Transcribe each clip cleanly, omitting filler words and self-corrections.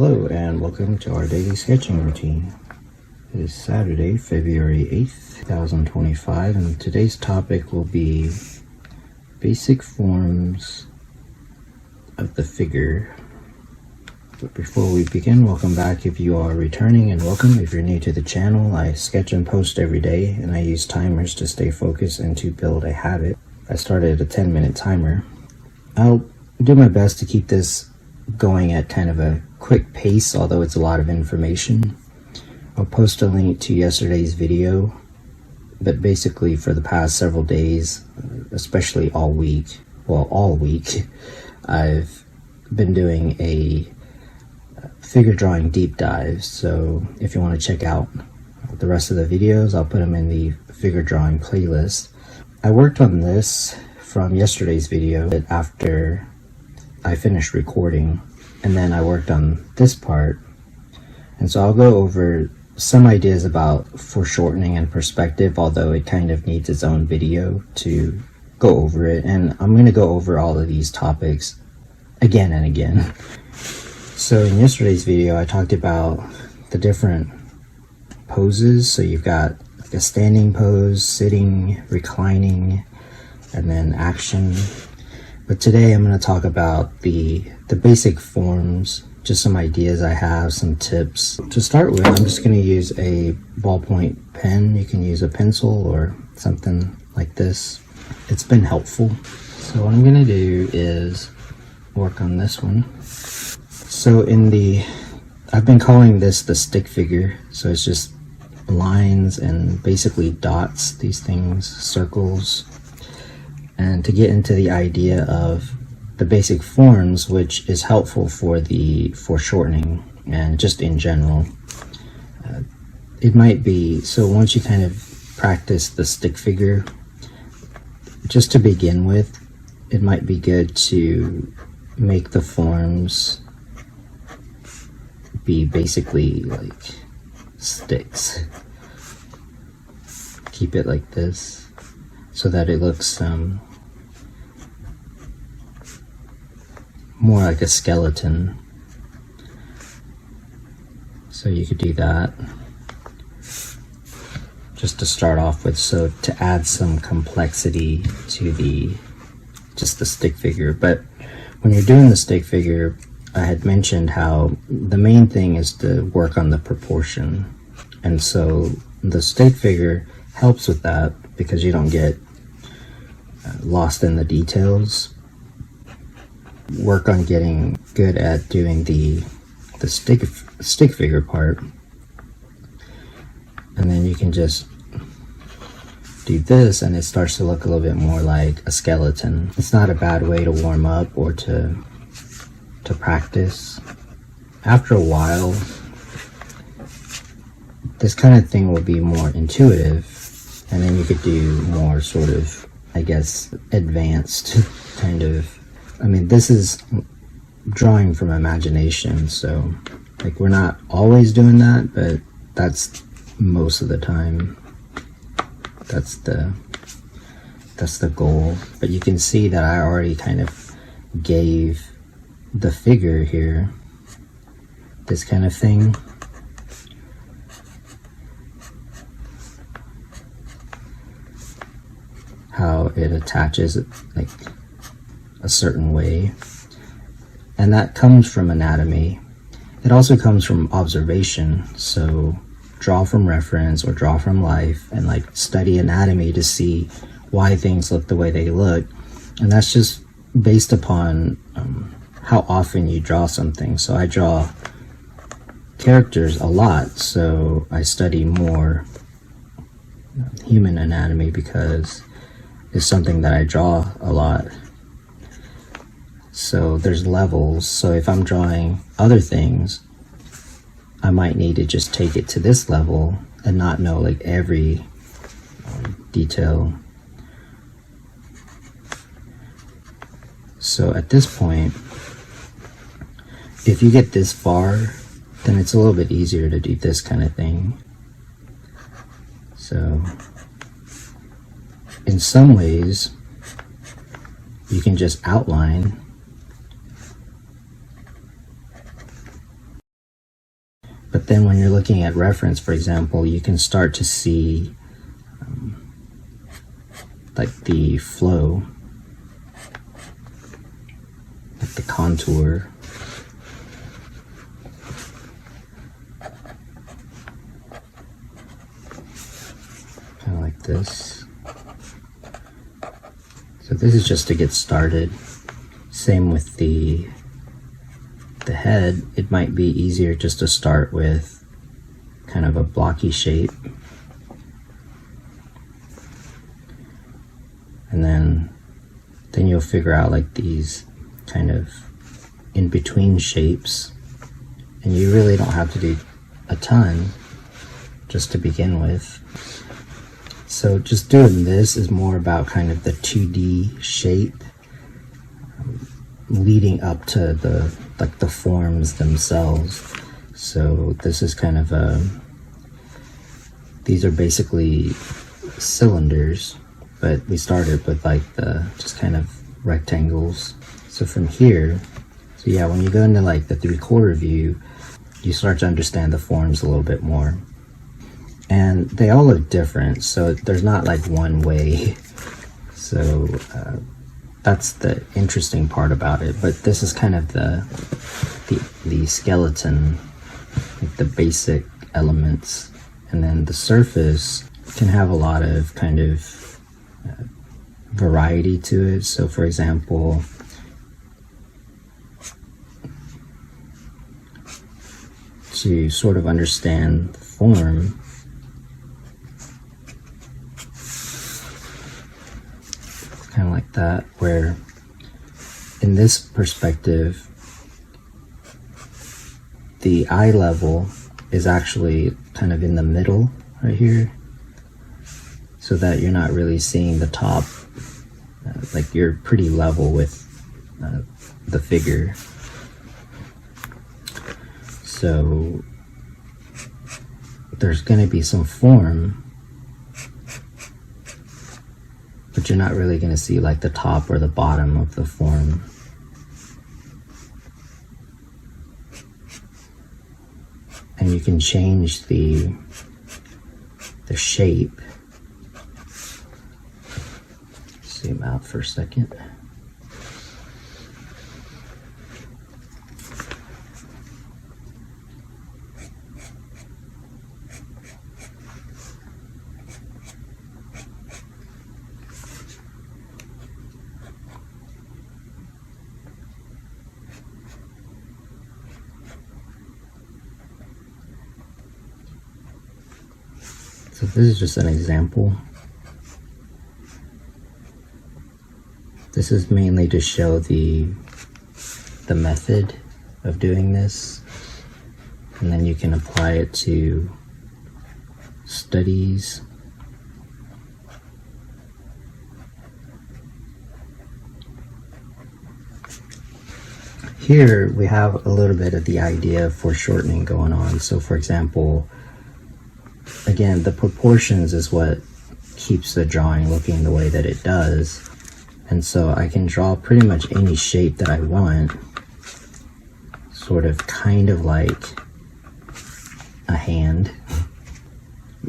Hello and welcome to our daily sketching routine. It is Saturday, February 8th, 2025, and today's topic will be basic forms of the figure. But before we begin, welcome back if you are returning, and welcome if you're new to the channel. I sketch and post every day, and I use timers to stay focused and to build a habit. I started a 10-minute timer. I'll do my best to keep this going at kind of a quick pace, although it's a lot of information. I'll post a link to yesterday's video, but basically for the past several days, especially all week, I've been doing a figure drawing deep dive. So if you want to check out the rest of the videos, I'll put them in the figure drawing playlist. I worked on this from yesterday's video after I finished recording, and then I worked on this part, and so I'll go over some ideas about foreshortening and perspective, although it kind of needs its own video to go over it, and I'm going to go over all of these topics again and again. So in yesterday's video I talked about the different poses. So you've got like a standing pose, sitting, reclining, and then action. But today I'm going to talk about the basic forms, just some ideas I have, some tips. To start with, I'm just going to use a ballpoint pen. You can use a pencil or something like this. It's been helpful. So what I'm going to do is work on this one. So I've been calling this the stick figure. So it's just lines and basically dots, these things, circles. And to get into the idea of the basic forms, which is helpful for the foreshortening and just in general, it might be, so once you kind of practice the stick figure, just to begin with, it might be good to make the forms be basically like sticks. Keep it like this so that it looks more like a skeleton. So you could do that just to start off with, so to add some complexity to just the stick figure. But when you're doing the stick figure, I had mentioned how the main thing is to work on the proportion, and so the stick figure helps with that because you don't get lost in the details. Work on getting good at doing the stick figure part, and then you can just do this and it starts to look a little bit more like a skeleton. It's not a bad way to warm up or to practice. After a while, this kind of thing will be more intuitive, and then you could do more sort of, I guess, advanced kind of, I mean, this is drawing from imagination, so like we're not always doing that, but that's most of the time. That's the goal. But you can see that I already kind of gave the figure here this kind of thing. How it attaches like a certain way, and that comes from anatomy. It also comes from observation, so draw from reference or draw from life and like study anatomy to see why things look the way they look, and that's just based upon how often you draw something. So I draw characters a lot, so I study more human anatomy because it's something that I draw a lot. So there's levels, so if I'm drawing other things, I might need to just take it to this level and not know like every detail. So at this point, if you get this far, then it's a little bit easier to do this kind of thing. So in some ways, you can just outline But then when you're looking at reference, for example, you can start to see like the flow, like the contour. Kind of like this. So this is just to get started. Same with the head. It might be easier just to start with kind of a blocky shape. And then you'll figure out like these kind of in-between shapes. And you really don't have to do a ton just to begin with. So just doing this is more about kind of the 2D shape leading up to the forms themselves. So this is kind of these are basically cylinders, but we started with like the just kind of rectangles. So from here, so yeah, when you go into like the 3/4 view, you start to understand the forms a little bit more. And they all look different, so there's not like one way. So that's the interesting part about it. But this is kind of the skeleton, like the basic elements. And then the surface can have a lot of kind of variety to it. So for example, to sort of understand the form, kind of like that, where in this perspective the eye level is actually kind of in the middle right here, so that you're not really seeing the top, like you're pretty level with the figure. So there's going to be some form, but you're not really going to see like the top or the bottom of the form. And you can change the shape. Zoom out for a second. So this is just an example. This is mainly to show the method of doing this, and then you can apply it to studies. Here we have a little bit of the idea of foreshortening going on. So for example, again, the proportions is what keeps the drawing looking the way that it does. And so I can draw pretty much any shape that I want, sort of kind of like a hand.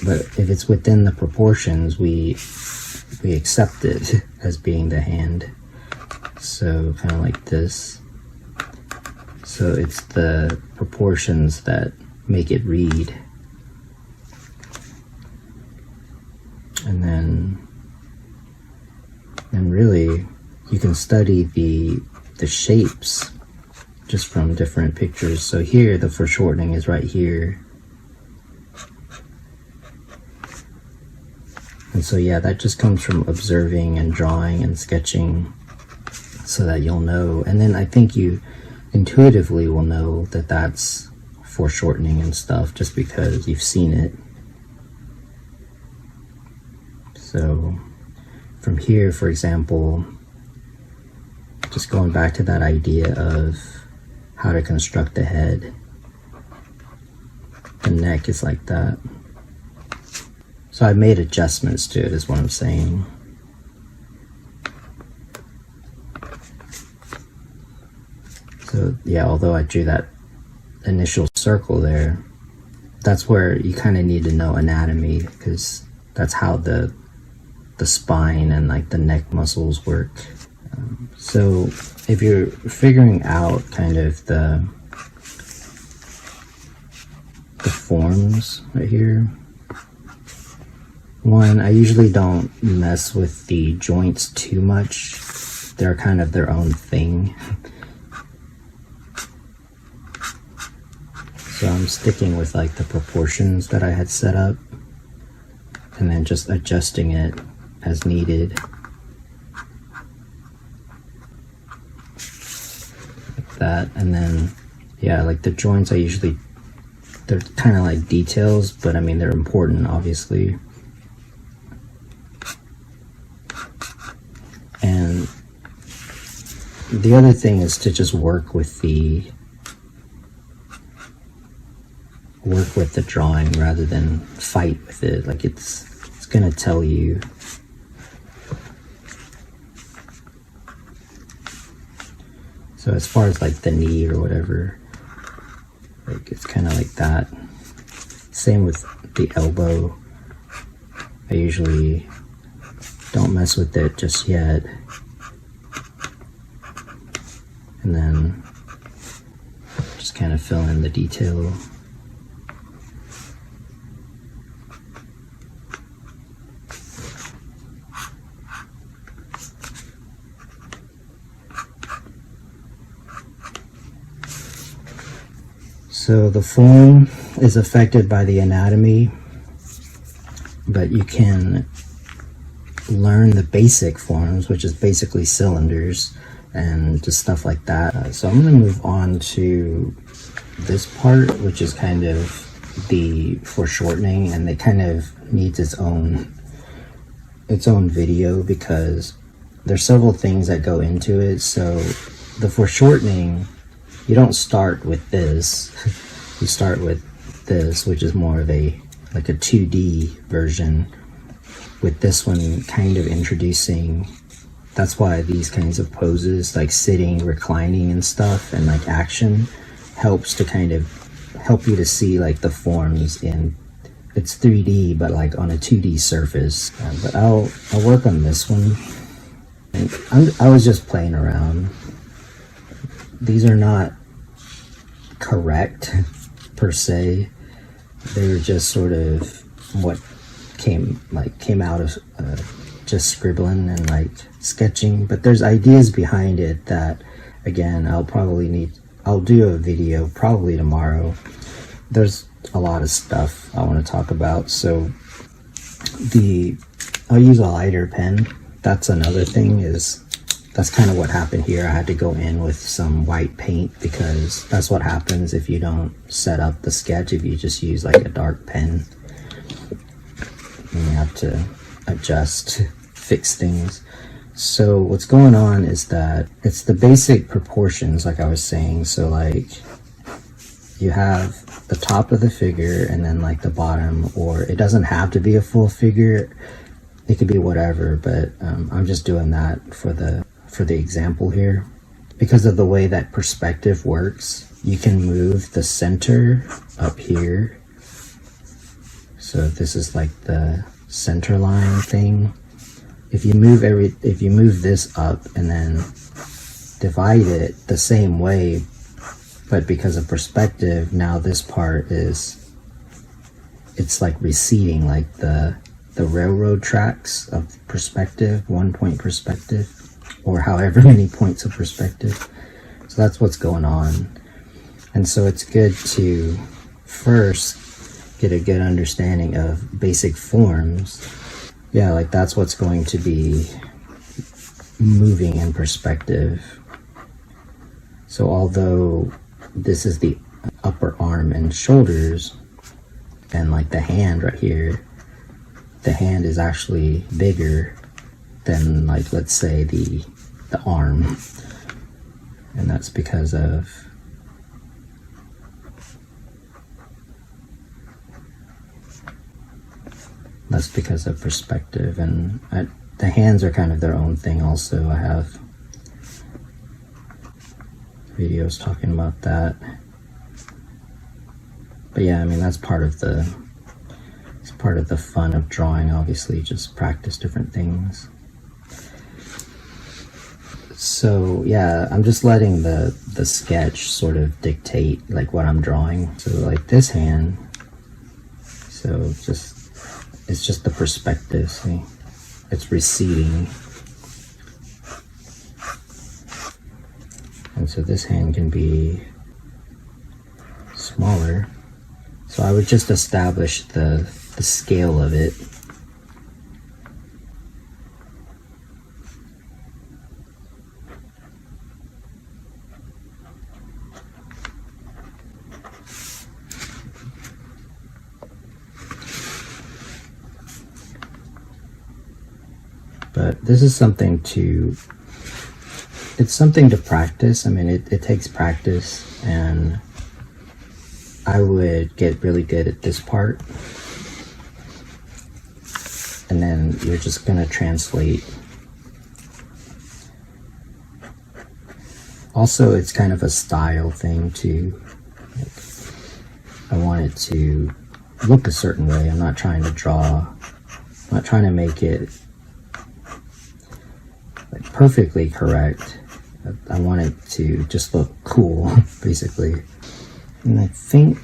But if it's within the proportions, we accept it as being the hand. So kind of like this. So it's the proportions that make it read. And then really you can study the shapes just from different pictures. So here the foreshortening is right here. And so yeah, that just comes from observing and drawing and sketching, so that you'll know. And then I think you intuitively will know that that's foreshortening and stuff just because you've seen it. So from here, for example, just going back to that idea of how to construct the head, the neck is like that. So I made adjustments to it, is what I'm saying. So yeah, although I drew that initial circle there, that's where you kind of need to know anatomy, because that's how the spine and like the neck muscles work. So if you're figuring out kind of the forms right here, one, I usually don't mess with the joints too much. They're kind of their own thing. So I'm sticking with like the proportions that I had set up, and then just adjusting it as needed. Like that. And then, yeah, like the joints, they're kind of like details, but I mean, they're important, obviously. And the other thing is to just work with the drawing rather than fight with it. Like it's gonna tell you. So as far as like the knee or whatever, like it's kind of like that. Same with the elbow. I usually don't mess with it just yet. And then just kind of fill in the detail. So the form is affected by the anatomy, but you can learn the basic forms, which is basically cylinders and just stuff like that. So I'm going to move on to this part, which is kind of the foreshortening, and it kind of needs its own video because there's several things that go into it. So the foreshortening, you don't start with this. You start with this, which is more of like a 2D version, with this one kind of introducing. That's why these kinds of poses, like sitting, reclining and stuff, and like action, helps to kind of help you to see like the forms in, it's 3D but like on a 2D surface. But I'll work on this one. And I was just playing around. These are not correct per se. They were just sort of what came out of just scribbling and like sketching, but there's ideas behind it that, again, I'll do a video probably tomorrow. There's a lot of stuff I want to talk about. So I'll use a lighter pen. That's another thing, that's kind of what happened here. I had to go in with some white paint because that's what happens if you don't set up the sketch, if you just use like a dark pen. And you have to adjust, fix things. So what's going on is that it's the basic proportions, like I was saying. So like you have the top of the figure and then like the bottom, or it doesn't have to be a full figure. It could be whatever, but I'm just doing that for the example here. Because of the way that perspective works, you can move the center up here. So this is like the center line thing. If you move this up and then divide it the same way, but because of perspective, now this part it's like receding, like the railroad tracks of perspective, 1 point perspective, or however many points of perspective. So that's what's going on. And so it's good to first get a good understanding of basic forms. Yeah, like that's what's going to be moving in perspective. So although this is the upper arm and shoulders, and like the hand right here, the hand is actually bigger than, like, let's say the arm. And that's because of perspective. And the hands are kind of their own thing also. I have videos talking about that. But yeah, I mean, that's part of the fun of drawing, obviously, just practice different things. So yeah, I'm just letting the sketch sort of dictate like what I'm drawing. So like this hand, so it's just the perspective, see? It's receding. And so this hand can be smaller. So I would just establish the scale of it. But this is something to, it's something to practice. I mean, it takes practice, and I would get really good at this part. And then you're just gonna translate. Also, it's kind of a style thing too. Like, I want it to look a certain way. I'm not trying to draw, I'm not trying to make it like perfectly correct. I want it to just look cool, basically. And I think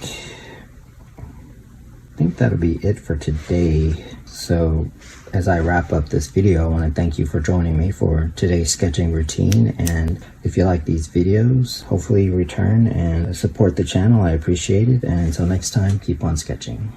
that'll be it for today. So as I wrap up this video, I want to thank you for joining me for today's sketching routine. And if you like these videos, hopefully you return and support the channel. I appreciate it. And until next time, keep on sketching.